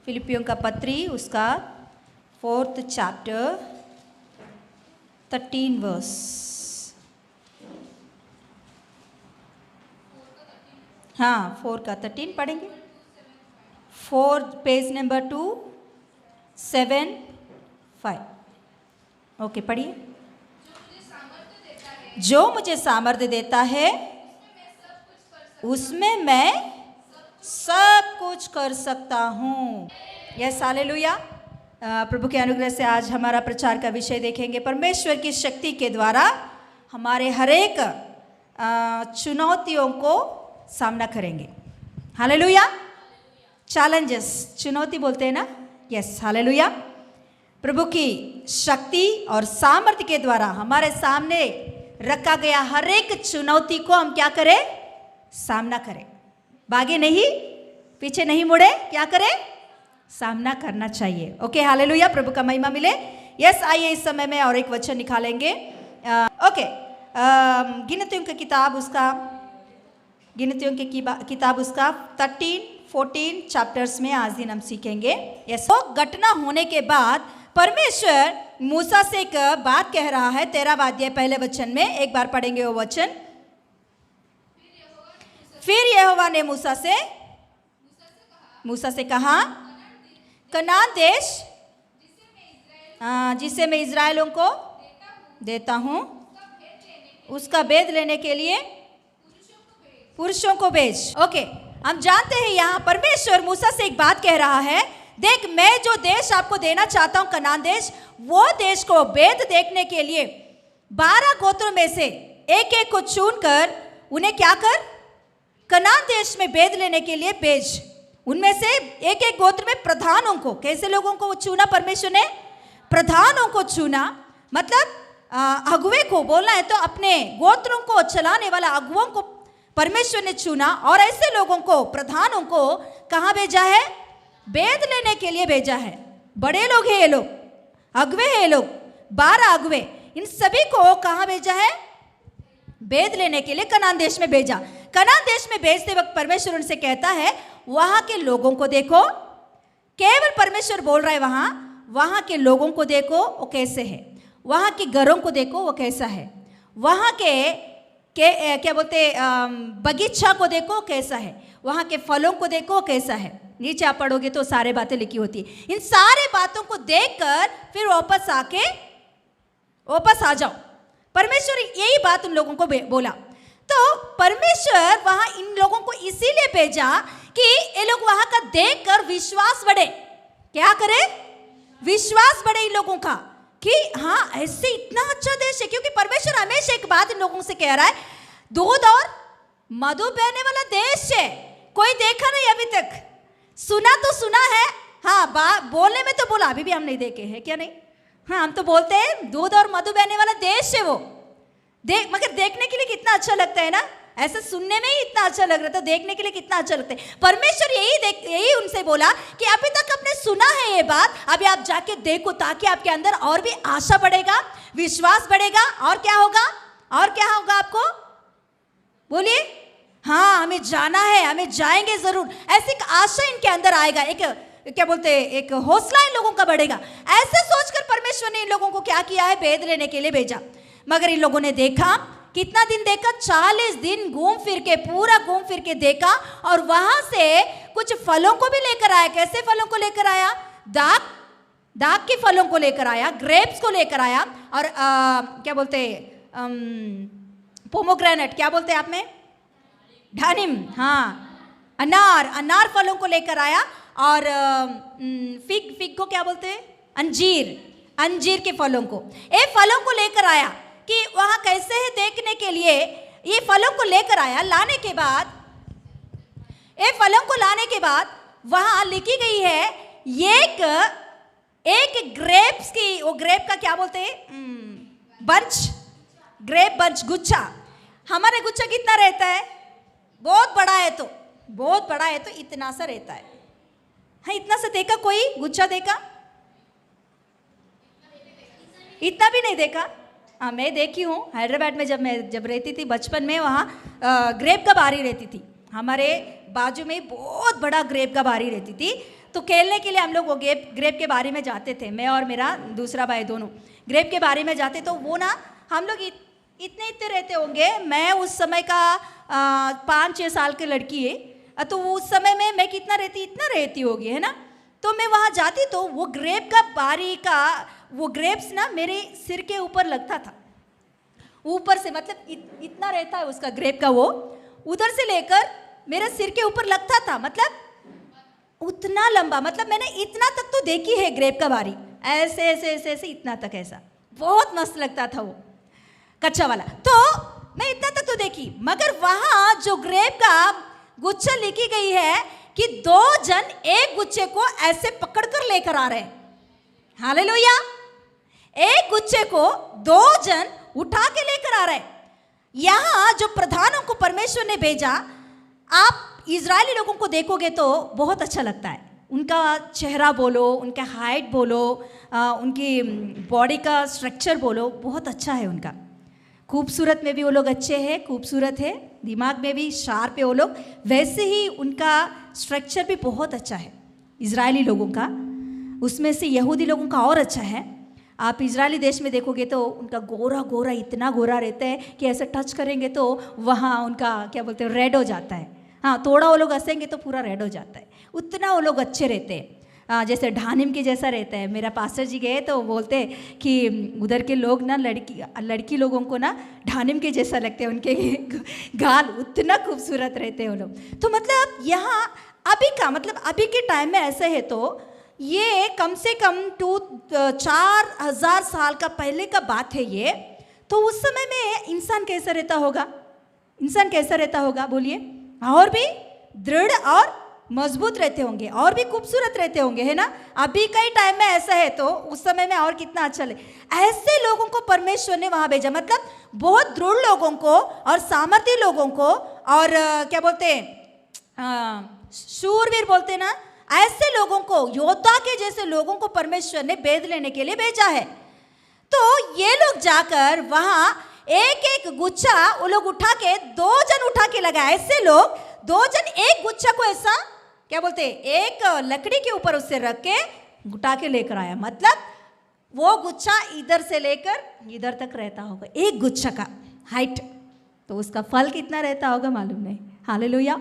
फिलिपियों का पत्री उसका 4th chapter 13 verse। हाँ 4 का 13 पढ़ेंगे। 4 पेज नंबर 275। ओके पढ़िए। जो मुझे सामर्थ्य देता है उसमें मैं सब कुछ कर सकता हूँ। Yes hallelujah. प्रभु के अनुग्रह से आज हमारा प्रचार का विषय देखेंगे, परमेश्वर की शक्ति के द्वारा हमारे हरेक चुनौतियों को सामना करेंगे। हालेलुया। चैलेंजेस, चुनौती बोलते हैं ना। Yes hallelujah. प्रभु की शक्ति और सामर्थ्य के द्वारा हमारे सामने रखा गया हर एक चुनौती को हम क्या करें? सामना करें। भागे नहीं, पीछे नहीं मुड़े, क्या करें? सामना करना चाहिए। Okay hallelujah. प्रभु का महिमा मिले। यस आइए इस समय में और एक वचन निकालेंगे। ओके गिनतियों की किताब उसका 13-14 चैप्टर्स में आज दिन हम सीखेंगे। यस वो घटना होने के बाद परमेश्वर मूसा से एक बात कह रहा है। 13वां अध्याय पहले वचन में एक बार पढ़ेंगे वो वचन। फिर यहोवा ने मूसा से कहा, कनान देश जिसे मैं इज़राइलों को देता हूँ उसका भेद लेने के लिए पुरुषों को भेज। ओके हम जानते हैं यहाँ परमेश्वर मूसा से एक बात कह रहा है, देख मैं जो देश आपको देना चाहता हूँ कनान देश, वो देश को भेद देखने के लिए 12 गोत्रों में से एक एक को चुनकर उन्हें क्या कर? कनान देश में भेद लेने के लिए भेज। उनमें से एक एक गोत्र में प्रधानों को, कैसे लोगों को चुना परमेश्वर ने? प्रधानों को चुना, मतलब अगुवे को बोलना है तो अपने गोत्रों को चलाने वाला अगुओं को परमेश्वर ने चुना और ऐसे लोगों को, प्रधानों को कहाँ भेजा है? भेद लेने के लिए भेजा है। बड़े लोग हैं ये लोग, अगुवे हैं ये लोग, 12 अगुवे, इन सभी को कहाँ भेजा है? भेद लेने के लिए कनान देश में भेजा। कनान देश में भेजते वक्त परमेश्वर उनसे कहता है वहां के लोगों को देखो। केवल परमेश्वर बोल रहा है वहां के लोगों को देखो वो कैसे है, वहां के घरों को देखो वो कैसा है, वहां के क्या बोलते बगीचा को देखो कैसा है, वहां के फलों को देखो कैसा है। नीचे आप पढ़ोगे तो सारे बातें लिखी होती। इन सारे बातों को देखकर फिर वापस आ जाओ। परमेश्वर यही बात उन लोगों को बोला। तो परमेश्वर वहां इन लोगों को इसीलिए भेजा कि ये लोग वहां का देखकर विश्वास बढ़े। क्या करे? विश्वास बढ़े इन लोगों का कि हाँ ऐसे इतना अच्छा देश है। क्योंकि परमेश्वर हमेशा एक बात इन लोगों से कह रहा है, दूध और मधु बहने वाला देश है। कोई देखा नहीं अभी तक, सुना तो सुना है, हाँ बोलने में तो बोला, अभी भी हम नहीं देखे हैं क्या? नहीं, हाँ हम तो बोलते हैं दूध और मधु बहने वाला देश है वो। मगर देखने के लिए कितना अच्छा लगता है ना। ऐसा सुनने में ही इतना अच्छा लग रहा था, देखने के लिए कितना अच्छा लगता है। परमेश्वर यही उनसे बोला कि अभी तक आपने सुना है ये बात, अभी आप जाके देखो ताकि आपके अंदर और भी आशा बढ़ेगा, विश्वास बढ़ेगा। और क्या होगा आपको? बोलिए। हाँ हमें जाना है, हमें जाएंगे जरूर, ऐसी एक आशा इनके अंदर आएगा, एक क्या बोलते हैं एक हौसला इन लोगों का बढ़ेगा। ऐसे सोचकर परमेश्वर ने इन लोगों को क्या किया है? भेद लेने के लिए भेजा। मगर इन लोगों ने देखा, कितना दिन देखा? 40 दिन पूरा घूम फिर के देखा और वहां से कुछ फलों को भी लेकर आया। कैसे फलों को लेकर आया? दाग के फलों को लेकर आया, ग्रेप्स को लेकर आया और क्या बोलते पोमोग्रेनेट, क्या बोलते हैं आप में? डानिम, हाँ अनार फलों को लेकर आया और फिग को क्या बोलते हैं? अंजीर के फलों को, ये फलों को लेकर आया कि वहाँ कैसे है देखने के लिए। ये फलों को लेकर आया, लाने के बाद वहाँ लिखी गई है एक ग्रेप्स की, वो ग्रेप का क्या बोलते हैं? ग्रेप बंच, गुच्छा। हमारे गुच्छा कितना रहता है? बहुत बड़ा है तो इतना सा रहता है। हाँ इतना सा देखा कोई गुच्छा? देखा? इतना भी नहीं देखा। हाँ मैं देखी हूँ हैदराबाद में, जब रहती थी बचपन में, वहाँ ग्रेप का बारी रहती थी। हमारे बाजू में बहुत बड़ा ग्रेप का बारी रहती थी। तो खेलने के लिए हम लोग वो ग्रेप के बारे में जाते थे, मैं और मेरा दूसरा भाई दोनों ग्रेप के बारे में जाते। तो वो ना हम लोग इतने रहते होंगे, मैं उस समय का 5-6 साल की लड़की है, तो उस समय में मैं कितना रहती, इतना रहती होगी, है ना। तो मैं वहाँ जाती तो वो ग्रेप का बारी का वो ग्रेप्स ना मेरे सिर के ऊपर लगता था, ऊपर से, मतलब इतना रहता है उसका ग्रेप का, वो उधर से लेकर मेरे सिर के ऊपर लगता था, मतलब उतना लंबा, मतलब मैंने इतना तक तो देखी है ग्रेप का बारी, ऐसे ऐसे ऐसे ऐसे इतना तक, ऐसा बहुत मस्त लगता था वो कच्चा वाला। तो मैं इतना तक तो देखी, मगर वहाँ जो ग्रेप का गुच्छा लिखी गई है कि 2 जन एक गुच्छे को ऐसे पकड़ कर लेकर आ रहे हैं। हालेलुया। एक गुच्छे को 2 जन उठा के लेकर आ रहे हैं। यहाँ जो प्रधानों को परमेश्वर ने भेजा, आप इजरायली लोगों को देखोगे तो बहुत अच्छा लगता है, उनका चेहरा बोलो, उनका हाइट बोलो, उनकी बॉडी का स्ट्रक्चर बोलो, बहुत अच्छा है उनका। खूबसूरत में भी वो लोग अच्छे हैं, खूबसूरत है, दिमाग में भी शार्प है वो लोग, वैसे ही उनका स्ट्रक्चर भी बहुत अच्छा है इजरायली लोगों का। उसमें से यहूदी लोगों का और अच्छा है। आप इजरायली देश में देखोगे तो उनका गोरा गोरा, इतना गोरा रहता है कि ऐसे टच करेंगे तो वहाँ उनका क्या बोलते हैं, रेड हो जाता है। हाँ, थोड़ा वो लोग हंसेंगे तो पूरा रेड हो जाता है, उतना वो लोग अच्छे रहते हैं, जैसे ढानिम के जैसा रहता है। मेरा पास्टर जी गए तो बोलते कि उधर के लोग ना लड़की लोगों को ना ढानिम के जैसा लगते हैं, उनके गाल उतना खूबसूरत रहते हैं वो लोग। तो मतलब यहाँ अभी का मतलब अभी के टाइम में ऐसे है, तो ये कम से कम 4,000 साल का पहले का बात है ये। तो उस समय में इंसान कैसा रहता होगा, इंसान कैसा रहता होगा बोलिए, और भी दृढ़ और मजबूत रहते होंगे, और भी खूबसूरत रहते होंगे, है ना। अभी कई टाइम में ऐसा है, तो उस समय में और कितना अच्छा लगे। ऐसे लोगों को परमेश्वर ने वहाँ भेजा, मतलब बहुत दृढ़ लोगों को और सामर्थ्य लोगों को, और क्या बोलते हैं, शूरवीर बोलते ना, ऐसे लोगों को, योद्धा के जैसे लोगों को परमेश्वर ने भेद लेने के लिए भेजा है। तो ये लोग जाकर वहाँ एक एक गुच्छा वो लोग उठा के 2 जन उठा के लगाए, ऐसे लोग 2 जन एक गुच्छा को ऐसा क्या बोलते हैं, एक लकड़ी के ऊपर उससे रख के उठा के लेकर आया। मतलब वो गुच्छा इधर से लेकर इधर तक रहता होगा, एक गुच्छा का हाइट, तो उसका फल कितना रहता होगा मालूम नहीं। Hallelujah,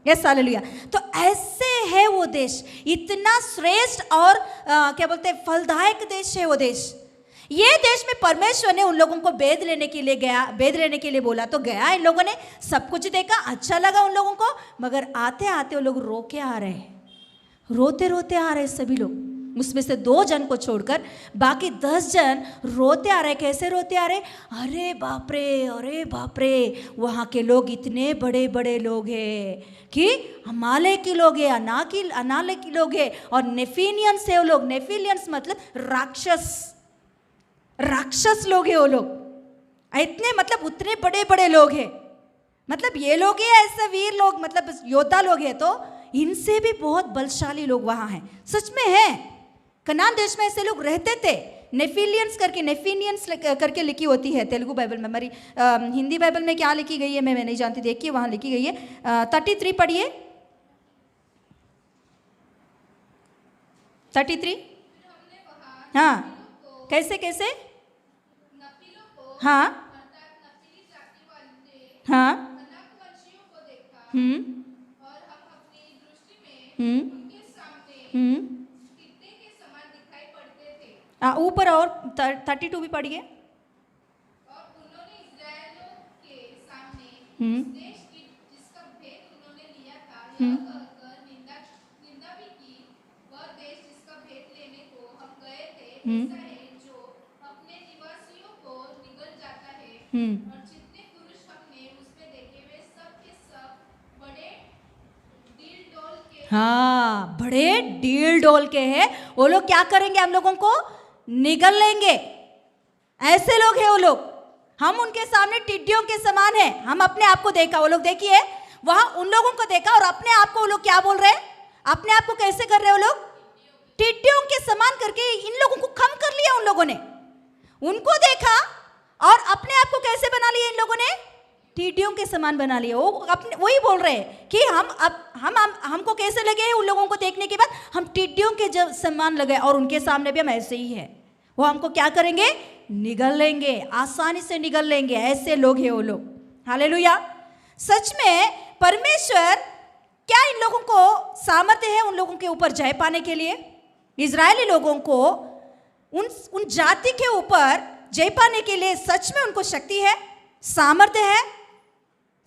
yes hallelujah. तो ऐसे है वो देश, इतना श्रेष्ठ और क्या बोलते हैं, फलदायक देश है वो देश। ये देश में परमेश्वर ने उन लोगों को भेद लेने के लिए गया, भेद लेने के लिए बोला तो गया। इन लोगों ने सब कुछ देखा, अच्छा लगा उन लोगों को, मगर आते आते वो लोग रो के आ रहे हैं, रोते रोते आ रहे सभी लोग। उसमें से 2 जन को छोड़कर बाकी 10 जन रोते आ रहे। कैसे रोते आ रहे, अरे बाप रे, अरे बाप रे, वहाँ के लोग इतने बड़े बड़े लोग हैं कि अमाले के लोग हैं, अनाले के लोग हैं, और नेफिलियंस है वो लोग। नेफिलियंस मतलब राक्षस लोग हैं वो लोग, इतने मतलब उतने बड़े बड़े लोग हैं। मतलब ये लोग हैं ऐसे वीर लोग, मतलब योद्धा लोग हैं, तो इनसे भी बहुत बलशाली लोग वहाँ हैं। सच में है, कनान देश में ऐसे लोग रहते थे। नेफिलियंस करके लिखी होती है तेलुगु बाइबल में। हमारी हिंदी बाइबल में क्या लिखी गई है मैं नहीं जानती, देखिए वहाँ लिखी गई है। 33 पढ़िए, 33। हाँ, कैसे कैसे, हाँ हाँ, ऊपर और 32 भी पढ़िए। और उन्होंने इस्राएलियों के सामने देश की जिसका भेद उन्होंने लिया था यह कहकर निंदा भी की, वह देश जिसका भेद लेने को हम गए थे ऐसा है जो अपने निवासियों को निगल जाता है, और जितने पुरुष हमने उसमें देखे वे सब के सब बड़े डील डोल के, हाँ, बड़े डील डोल के हैं। वो लोग क्या करेंगे, हम लोगों को निगल लेंगे। ऐसे लोग हैं वो लोग, हम उनके सामने टिड्डियों के समान हैं। हम अपने आप को देखा, वो लोग देखिए वहां उन लोगों को देखा, और अपने आप को वो लोग क्या बोल रहे हैं, अपने आप को कैसे कर रहे हैं वो लोग, टिड्डियों के समान करके इन लोगों को कम कर लिया उन लोगों ने। उनको देखा और अपने आप को कैसे बना लिया इन लोगों ने, टिड्डियों के समान बना लिया। वो अपने वही बोल रहे हैं कि हमको कैसे लगे उन लोगों को देखने के बाद, हम टिड्डियों के जब समान लगे और उनके सामने भी हम ऐसे ही है। वो हमको क्या करेंगे, निगल लेंगे, आसानी से निगल लेंगे। ऐसे लोग हैं वो लोग। हालेलुया। सच में परमेश्वर क्या इन लोगों को सामर्थ्य है उन लोगों के ऊपर जय पाने के लिए? इजरायली लोगों को उन जाति के ऊपर जय पाने के लिए सच में उनको शक्ति है, सामर्थ्य है?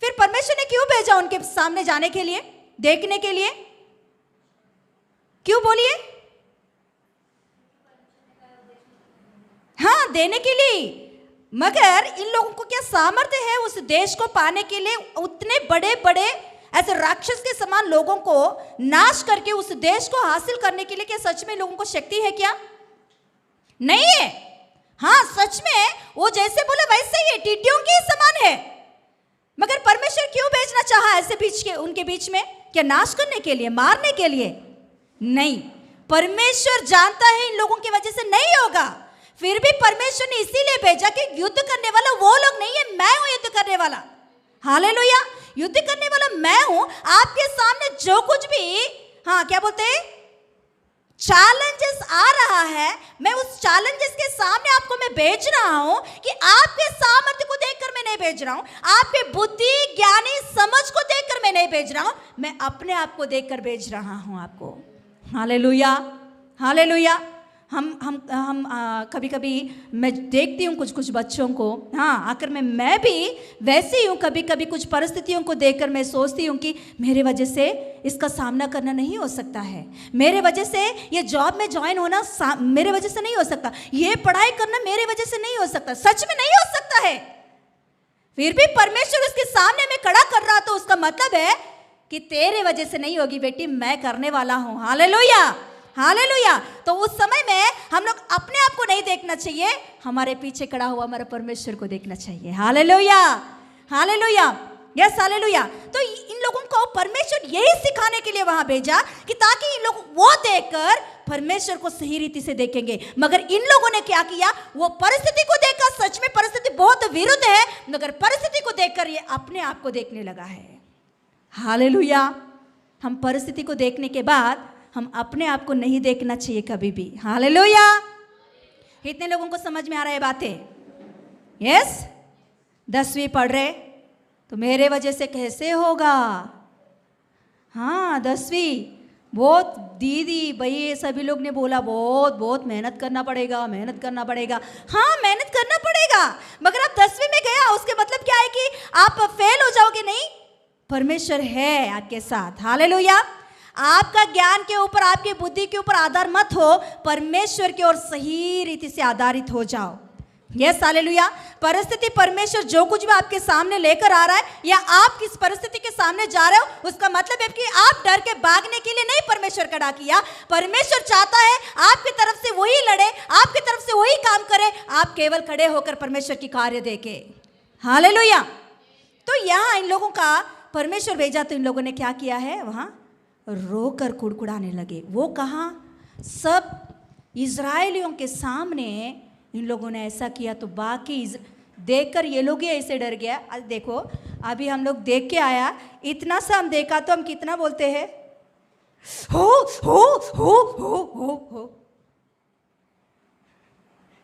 फिर परमेश्वर ने क्यों भेजा उनके सामने जाने के लिए, देखने के लिए? क्यों बोलिए? हाँ, देने के लिए। मगर इन लोगों को क्या सामर्थ्य है उस देश को पाने के लिए? उतने बड़े बड़े ऐसे राक्षस के समान लोगों को नाश करके उस देश को हासिल करने के लिए क्या सच में लोगों को शक्ति है क्या? नहीं है। हाँ, सच में वो जैसे बोले वैसे ही है, टिड्डियों के समान है। मगर परमेश्वर क्यों भेजना चाहा ऐसे बीच के उनके बीच में? क्या नाश करने के लिए, मारने के लिए? नहीं, परमेश्वर जानता है इन लोगों की वजह से नहीं होगा। फिर भी परमेश्वर ने इसीलिए भेजा कि युद्ध करने वाला वो लोग नहीं है, मैं हूं युद्ध करने वाला। हालेलुया। युद्ध करने वाला मैं हूं। आपके सामने जो कुछ भी, हाँ क्या बोलते हैं, चैलेंजेस आ रहा है, मैं उस चैलेंजेस के सामने आपको मैं भेज रहा हूं कि आपके सामर्थ्य को देखकर मैं नहीं भेज रहा हूं, आपके बुद्धि ज्ञानी समझ को देखकर मैं नहीं भेज रहा हूं, मैं अपने आप को देखकर भेज रहा हूं आपको। Hallelujah, hallelujah. हम कभी कभी मैं देखती हूँ कुछ कुछ बच्चों को, हाँ आकर मैं भी वैसे ही हूँ। कभी कभी कुछ परिस्थितियों को देखकर मैं सोचती हूँ कि मेरे वजह से इसका सामना करना नहीं हो सकता है, मेरे वजह से ये जॉब में ज्वाइन होना मेरे वजह से नहीं हो सकता, ये पढ़ाई करना मेरे वजह से नहीं हो सकता। सच में नहीं हो सकता है। फिर भी परमेश्वर उसके सामने में खड़ा कर रहा, तो उसका मतलब है कि तेरे वजह से नहीं होगी बेटी, मैं करने वाला हूँ। Hallelujah, hallelujah. तो उस समय में हम लोग अपने आप को नहीं देखना चाहिए, हमारे पीछे खड़ा हुआ हमारे परमेश्वर को देखना चाहिए। Hallelujah, hallelujah, yes hallelujah. तो इन लोगों को परमेश्वर यही सिखाने के लिए वहां भेजा कि ताकि इन लोग वो देखकर परमेश्वर को सही रीति से देखेंगे। मगर इन लोगों ने क्या किया, वो परिस्थिति को देखकर, सच में परिस्थिति बहुत विरुद्ध है, मगर परिस्थिति को देखकर ये अपने आप को देखने लगा है। हालेलुया। हम परिस्थिति को देखने के बाद हम अपने आप को नहीं देखना चाहिए कभी भी। हालेलुया। कितने लोगों को समझ में आ रहा है बातें? यस। 10वीं पढ़ रहे तो मेरे वजह से कैसे होगा? हाँ 10वीं, बहुत दीदी भई सभी लोग ने बोला बहुत बहुत मेहनत करना पड़ेगा, मेहनत करना पड़ेगा। हाँ मेहनत करना पड़ेगा, मगर आप 10वीं में गया उसके मतलब क्या है कि आप फेल हो जाओगे? नहीं, परमेश्वर है आपके साथ। हालेलुया। आपका ज्ञान के ऊपर, आपकी बुद्धि के ऊपर आधार मत हो, परमेश्वर की ओर सही रीति से आधारित हो जाओ। Yes hallelujah. परिस्थिति परमेश्वर जो कुछ भी आपके सामने लेकर आ रहा है, या आप किस परिस्थिति के सामने जा रहे हो, उसका मतलब है कि आप डर के भागने के लिए नहीं परमेश्वर खड़ा किया। परमेश्वर चाहता है आपकी तरफ से वही लड़े, आपकी तरफ से वही काम करे, आप केवल खड़े होकर परमेश्वर की कार्य देखे। हालेलुया। तो यहाँ इन लोगों का परमेश्वर भेजा, तो इन लोगों ने क्या किया है, वहाँ रोकर कुड़कुड़ाने लगे। वो कहाँ, सब इजराइलियों के सामने इन लोगों ने ऐसा किया, तो बाकी देखकर ये लोग ही ऐसे डर गया। आज देखो, अभी हम लोग देख के आया, इतना सा हम देखा तो हम कितना बोलते हैं, हो हो हो हो हो हो।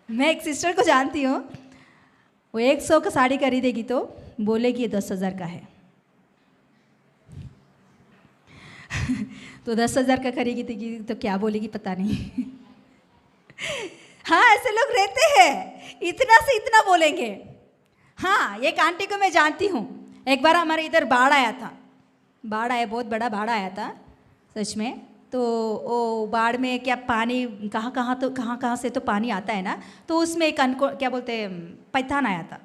मैं एक सिस्टर को जानती हूँ, वो 100 का साड़ी खरीदेगी तो बोलेगी ये 10,000 का है। तो 10,000 का खरीदेगी तो क्या बोलेगी पता नहीं। हाँ ऐसे लोग रहते हैं, इतना से इतना बोलेंगे। हाँ एक आंटी को मैं जानती हूँ, एक बार हमारे इधर बाढ़ आया था, बाढ़ आया, बहुत बड़ा बाढ़ आया था सच में। तो वो बाढ़ में क्या पानी कहाँ से तो पानी आता है ना, तो उसमें एक क्या बोलते हैं, पैथान आया था,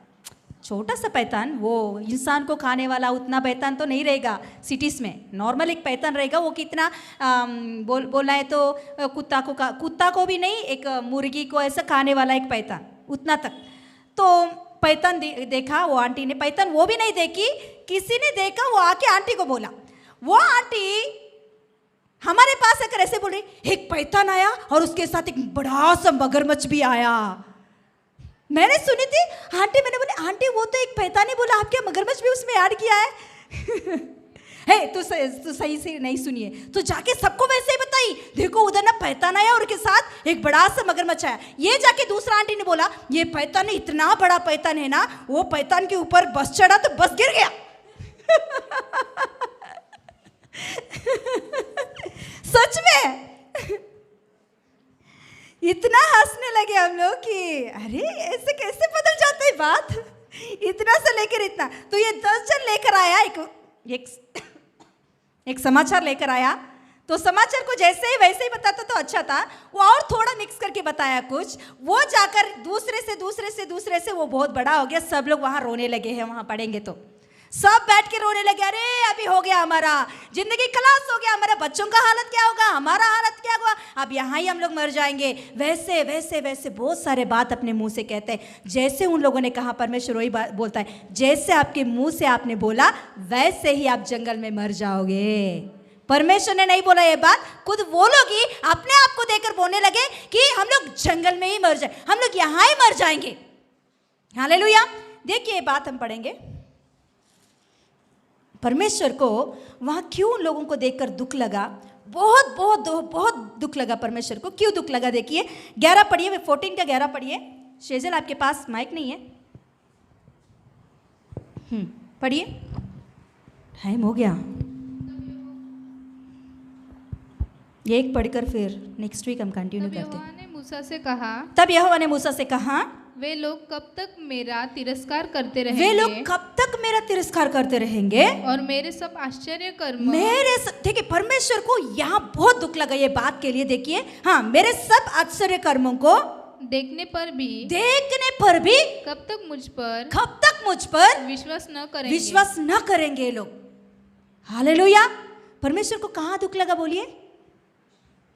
छोटा सा पैथान। वो इंसान को खाने वाला उतना पैथान तो नहीं रहेगा सिटीज़ में, नॉर्मल एक पैथान रहेगा। वो कितना बोलना है तो कुत्ता को भी नहीं, एक मुर्गी को ऐसा खाने वाला एक पैथान, उतना तक। तो पैथान देखा वो आंटी ने, पैथान वो भी नहीं देखी, किसी ने देखा, वो आके आंटी को बोला। वो आंटी हमारे पास आकर ऐसे बोल रही, एक पैथान आया और उसके साथ एक बड़ा सा मगरमच्छ भी आया। मैंने सुनी थी आंटी, मैंने बोले आंटी वो तो एक पैतानी बोला, आप क्या मगरमच्छ भी उसमें ऐड किया है? हे तू सही से नहीं सुनिए, तो जाके सबको वैसे ही बताई, देखो उधर ना पैतान आया और उसके साथ एक बड़ा सा मगरमच्छ आया। ये जाके दूसरा आंटी ने बोला ये पैतान इतना बड़ा पैतान है ना, वो पैतान के ऊपर बस चढ़ा तो बस गिर गया। सच में इतना हंसने लगे हम लोग कि अरे ऐसे कैसे बदल जाता है बात, इतना से लेकर इतना। तो ये 10 जन लेकर आया, एक समाचार लेकर आया, तो समाचार को जैसे ही वैसे ही बताता तो अच्छा था, वो और थोड़ा मिक्स करके बताया कुछ, वो जाकर दूसरे से वो बहुत बड़ा हो गया। सब लोग वहाँ रोने लगे हैं, वहाँ पढ़ेंगे तो सब बैठ के रोने लगे, अरे अभी हो गया हमारा जिंदगी खलास हो गया, हमारे बच्चों का हालत क्या होगा, हमारा हालत क्या होगा, अब यहाँ ही हम लोग मर जाएंगे। वैसे वैसे वैसे बहुत सारे बात अपने मुंह से कहते हैं। जैसे उन लोगों ने कहा, परमेश्वर वही बात बोलता है, जैसे आपके मुंह से आपने बोला वैसे ही आप जंगल में मर जाओगे। परमेश्वर ने नहीं बोला ये बात, खुद वो लोग ही अपने आप को देकर बोलने लगे कि हम लोग जंगल में ही मर जाए, हम लोग यहाँ ही मर जाएंगे। हालेलुया। देखिए ये बात हम पढ़ेंगे। परमेश्वर को वहाँ क्यों उन लोगों को देखकर दुख लगा, बहुत दुख लगा परमेश्वर को। क्यों दुख लगा देखिए, 11 पढ़िए, 14 का 11 पढ़िए। शेजल आपके पास माइक नहीं है, पढ़िए, टाइम हो गया। ये एक पढ़कर फिर नेक्स्ट वीक हम कंटिन्यू करते हैं। तब यहोवा ने मूसा से कहा, वे लोग कब तक मेरा तिरस्कार करते रहेंगे, वे लोग कब तक मेरा तिरस्कार करते रहेंगे, और मेरे सब आश्चर्य कर्म, देखिए परमेश्वर को यहाँ बहुत दुख लगा ये बात के लिए। देखिए हाँ, मेरे सब आश्चर्य कर्मों को देखने पर भी कब तक मुझ पर विश्वास न करेंगे ये लोग। हालेलुया। परमेश्वर को कहाँ दुख लगा बोलिए?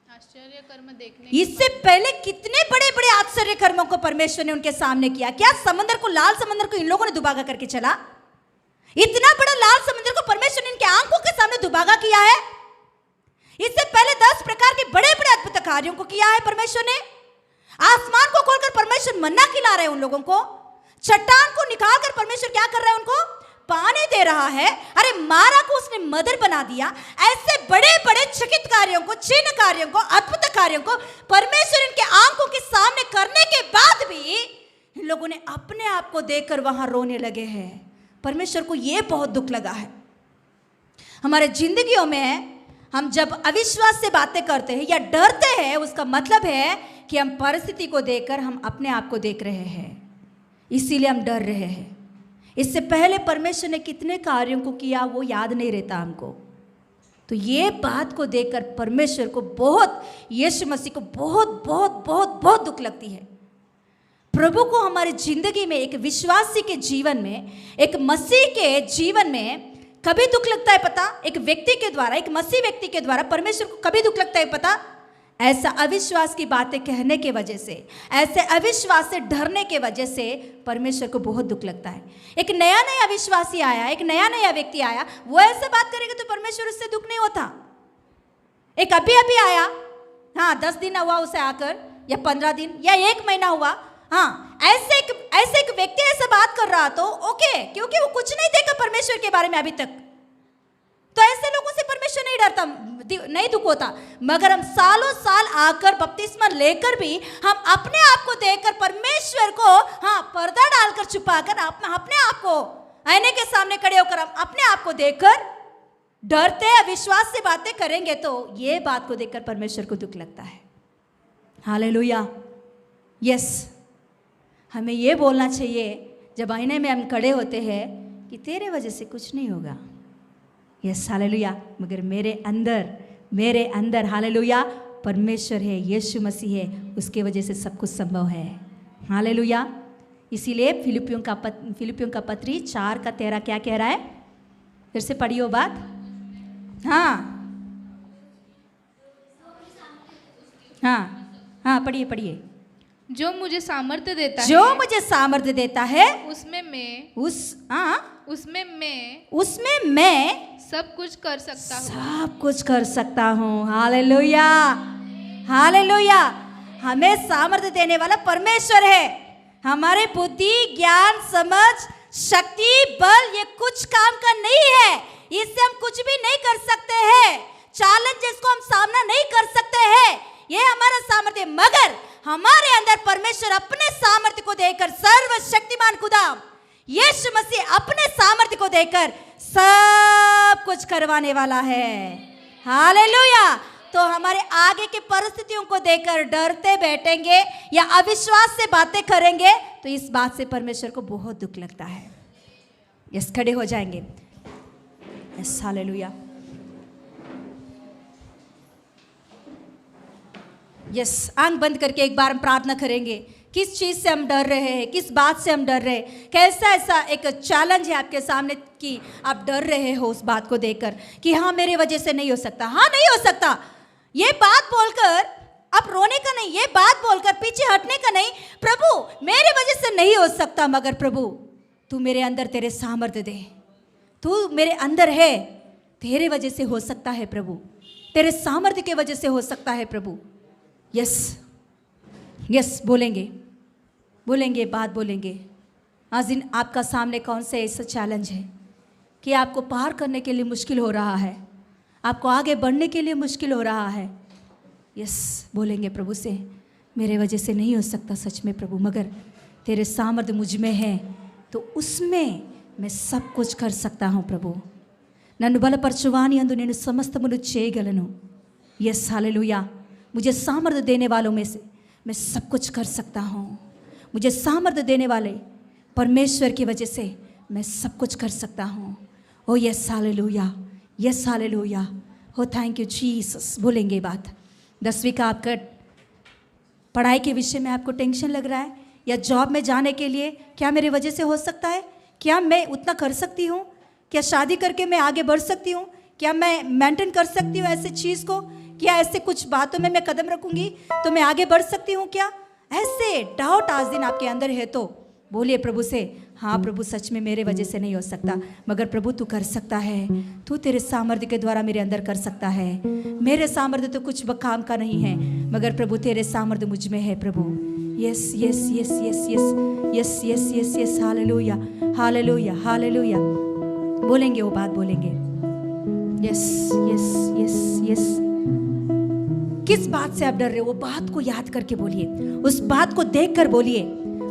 आश्चर्य कर्म देखने। इससे पहले कितने बड़े बड़े आश्चर्य कर्मों को परमेश्वर ने उनके सामने किया। क्या समंदर को, लाल समंदर को इन लोगों ने दुबागा करके चला? इतना बड़ा लाल समंदर को परमेश्वर ने इनके आंखों के सामने दुबागा किया है। इससे पहले 10 प्रकार के बड़े बड़े अद्भुत कार्यों को किया है परमेश्वर ने। आसमान को खोलकर परमेश्वर मन्ना खिला रहे हैं उन लोगों को। चट्टान को निकालकर परमेश्वर क्या कर रहा है? उनको पानी दे रहा है। अरे मारा को उसने मदर बना दिया। ऐसे बड़े बड़े चकित कार्यों को, चिन्ह कार्यों को, अद्भुत कार्यों को परमेश्वर इनके आंखों के सामने करने के बाद भी इन लोगों ने अपने आप को देखकर वहां रोने लगे हैं। परमेश्वर को यह बहुत दुख लगा है। हमारे जिंदगियों में हम जब अविश्वास से बातें करते हैं या डरते हैं, उसका मतलब है कि हम परिस्थिति को देखकर हम अपने आप को देख रहे हैं, इसीलिए हम डर रहे हैं। इससे पहले परमेश्वर ने कितने कार्यों को किया वो याद नहीं रहता हमको। तो ये बात को देखकर परमेश्वर को बहुत, यीशु मसीह को बहुत बहुत बहुत बहुत दुख लगती है। प्रभु को हमारी जिंदगी में, एक विश्वासी के जीवन में, एक मसीह के जीवन में कभी दुख लगता है पता? एक व्यक्ति के द्वारा, एक मसीह व्यक्ति के द्वारा परमेश्वर को कभी दुख लगता है पता? ऐसा अविश्वास की बातें कहने के वजह से, ऐसे अविश्वास से डरने के वजह से परमेश्वर को बहुत दुख लगता है। एक नया नया विश्वासी आया, एक नया नया व्यक्ति आया, वो ऐसे बात करेगा तो परमेश्वर उससे दुख नहीं होता। एक अभी अभी आया, हाँ 10 दिन हुआ उसे आकर, या 15 दिन या 1 महीना हुआ, हाँ ऐसे एक व्यक्ति ऐसे बात कर रहा तो ओके, क्योंकि वो कुछ नहीं देखा परमेश्वर के बारे में अभी तक, तो ऐसे लोगों से परमेश्वर नहीं डरता, नहीं दुख होता। मगर हम सालों साल आकर बपतिस्मा लेकर भी हम अपने आप को देखकर परमेश्वर को, हाँ पर्दा डालकर छुपाकर अपने आप को आईने के सामने खड़े होकर हम अपने आप को देखकर डरते हैं, अविश्वास से बातें करेंगे तो ये बात को देखकर परमेश्वर को दुख लगता है। हालेलुया। यस, हमें ये बोलना चाहिए जब आईने में हम खड़े होते हैं कि तेरे वजह से कुछ नहीं होगा। Yes, hallelujah. मगर मेरे अंदर हालेलुया परमेश्वर है, यीशु मसीह है, उसके वजह से सब कुछ संभव है। हालेलुया। इसीलिए फिलिपियों का पत्री 4:13 क्या कह रहा है? फिर से पढ़ियो बात। हाँ पढ़िए। जो मुझे सामर्थ्य देता है उसमें मैं सब कुछ कर सकता हूँ। हालेलुया। हमें सामर्थ्य देने वाला परमेश्वर है। हमारे बुद्धि, ज्ञान, समझ, शक्ति, बल ये कुछ काम का नहीं है। इससे हम कुछ भी नहीं कर सकते हैं। चैलेंजेस को हम सामना नहीं कर सकते हैं। ये हमारा सामर्थ्य, मगर हमारे अंदर परमेश्वर अपने सामर्थ्य को देकर, सर्वशक्तिमान खुदा यीशु मसीह अपने सामर्थ्य को देकर सब कुछ करवाने वाला है। हालेलुया। तो हमारे आगे की परिस्थितियों को देखकर डरते बैठेंगे या अविश्वास से बातें करेंगे तो इस बात से परमेश्वर को बहुत दुख लगता है। यस, खड़े हो जाएंगे। Yes, hallelujah. यस, आंख बंद करके एक बार हम प्रार्थना करेंगे। किस चीज़ से हम डर रहे हैं, किस बात से हम डर रहे हैं, कैसा ऐसा एक चैलेंज है आपके सामने कि आप डर रहे हो उस बात को देखकर कि हाँ मेरे वजह से नहीं हो सकता, हाँ नहीं हो सकता। ये बात बोलकर आप रोने का नहीं, ये बात बोलकर पीछे हटने का नहीं, प्रभु मेरे वजह से नहीं हो सकता, मगर प्रभु तू मेरे अंदर तेरे सामर्थ्य दे, तू मेरे अंदर है, तेरे वजह से हो सकता है प्रभु, तेरे सामर्थ्य के वजह से हो सकता है प्रभु। यस यस, बोलेंगे बोलेंगे, बात बोलेंगे। आज दिन आपका सामने कौन से ऐसा चैलेंज है कि आपको पार करने के लिए मुश्किल हो रहा है, आपको आगे बढ़ने के लिए मुश्किल हो रहा है। यस, बोलेंगे प्रभु से, मेरे वजह से नहीं हो सकता सच में प्रभु, मगर तेरे सामर्थ्य मुझ में है तो उसमें मैं सब कुछ कर सकता हूँ प्रभु। నన్ను బలపరచువాని అందు నేను సమస్తమును చేయగలను। Yes, hallelujah. मुझे सामर्थ्य देने वालों में से मैं सब कुछ कर सकता हूँ। मुझे सामर्थ्य देने वाले परमेश्वर की वजह से मैं सब कुछ कर सकता हूँ। ओ यस, हालेलुया, यस, हालेलुया। हो थैंक यू जीसस। बोलेंगे बात। 10वीं का आपका पढ़ाई के विषय में आपको टेंशन लग रहा है या जॉब में जाने के लिए, क्या मेरे वजह से हो सकता है? क्या मैं उतना कर सकती हूँ? क्या शादी करके मैं आगे बढ़ सकती हूँ? क्या मैं मेंटेन कर सकती हूँ ऐसे चीज़ को? क्या ऐसे कुछ बातों में मैं कदम रखूंगी तो मैं आगे बढ़ सकती हूँ क्या? ऐसे डाउट आज दिन आपके अंदर है तो बोलिए प्रभु से, हाँ प्रभु सच में मेरे वजह से नहीं हो सकता, मगर प्रभु तू कर सकता है, तू तेरे सामर्थ्य के द्वारा मेरे अंदर कर सकता है। मेरे सामर्थ्य तो कुछ काम का नहीं है, मगर प्रभु तेरे सामर्थ्य मुझ में है प्रभु। Yes yes yes yes yes yes yes yes yes, hallelujah, hallelujah, hallelujah. बोलेंगे वो बात, बोलेंगे। Yes yes yes yes. किस बात से आप डर रहे हो वो बात को याद करके बोलिए, उस बात को देखकर बोलिए।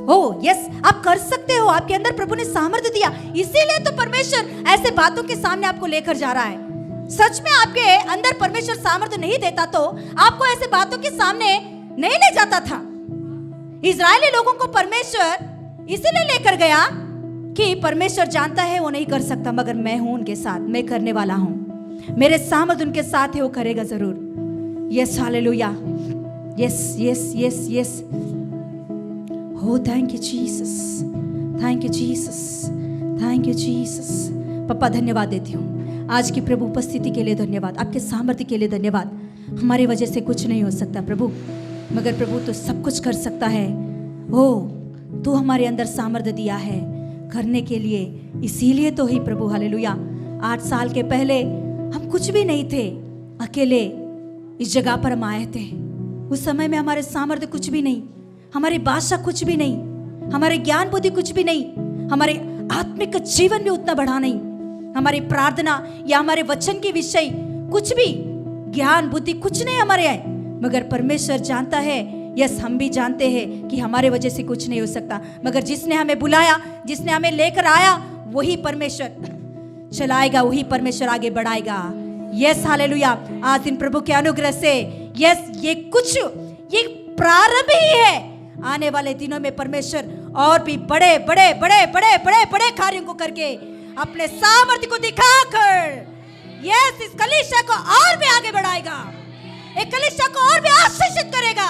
ओ यस, आप कर सकते हो, आपके अंदर प्रभु ने सामर्थ्य दिया, इसीलिए तो परमेश्वर ऐसे बातों के सामने आपको लेकर जा रहा है। सच में आपके अंदर परमेश्वर सामर्थ्य नहीं देता तो आपको ऐसे बातों के सामने नहीं ले जाता था। इजरायली लोगों को परमेश्वर इसीलिए लेकर गया कि परमेश्वर जानता है वो नहीं कर सकता, मगर मैं हूं उनके साथ, मैं करने वाला हूं, मेरे सामर्थ्य उनके साथ है, वो करेगा जरूर। Yes, hallelujah, yes yes yes yes. हो thank you Jesus, thank you Jesus, thank you Jesus. पापा धन्यवाद देती हूँ आज की प्रभु उपस्थिति के लिए, धन्यवाद आपके सामर्थ्य के लिए, धन्यवाद। हमारी वजह से कुछ नहीं हो सकता प्रभु, मगर प्रभु तो सब कुछ कर सकता है। ओ तू हमारे अंदर सामर्थ्य दिया है करने के लिए, इसीलिए तो ही प्रभु, हालेलुया। 8 साल के पहले हम कुछ भी नहीं थे, अकेले इस जगह पर हम आए थे। उस समय में हमारे सामर्थ्य कुछ भी नहीं, हमारी भाषा कुछ भी नहीं, हमारे ज्ञान बुद्धि कुछ भी नहीं, हमारे आत्मिक जीवन भी उतना बढ़ा नहीं, हमारी प्रार्थना या हमारे वचन के विषय कुछ भी ज्ञान बुद्धि कुछ नहीं हमारे आए, मगर परमेश्वर जानता है। यस, हम भी जानते हैं कि हमारे वजह से कुछ नहीं हो सकता, मगर जिसने हमें बुलाया, जिसने हमें लेकर आया, वही परमेश्वर चलाएगा, वही परमेश्वर आगे बढ़ाएगा। Yes, hallelujah. आज दिन प्रभु के अनुग्रह से यस, ये प्रारंभ ही है। आने वाले दिनों में परमेश्वर और भी बड़े बड़े बड़े बड़े बड़े बड़े कार्यों को करके अपने सामर्थ्य को दिखाकर यस, इस कलीसिया को और भी आगे बढ़ाएगा, एक कलीसिया को और भी आशीषित करेगा,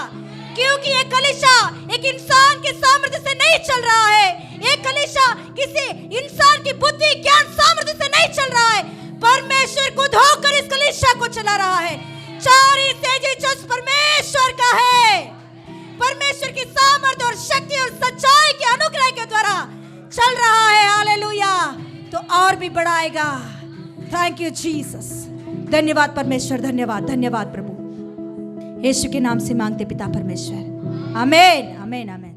क्योंकि ये कलीसिया एक इंसान के सामर्थ्य से नहीं चल रहा है, एक कलीसिया किसी इंसान की बुद्धि ज्ञान सामर्थ्य से नहीं चल रहा है, परमेश्वर खुद होकर इस कलीसिया को चला रहा है। चारी तेजी चस परमेश्वर का है, परमेश्वर की सामर्थ्य और शक्ति और सच्चाई के अनुग्रह के द्वारा चल रहा है। हालेलुया। तो और भी बढ़ाएगा। Thank you Jesus. धन्यवाद परमेश्वर, धन्यवाद, धन्यवाद प्रभु। यीशु के नाम से मांगते पिता परमेश्वर, आमीन, आमीन, आमीन।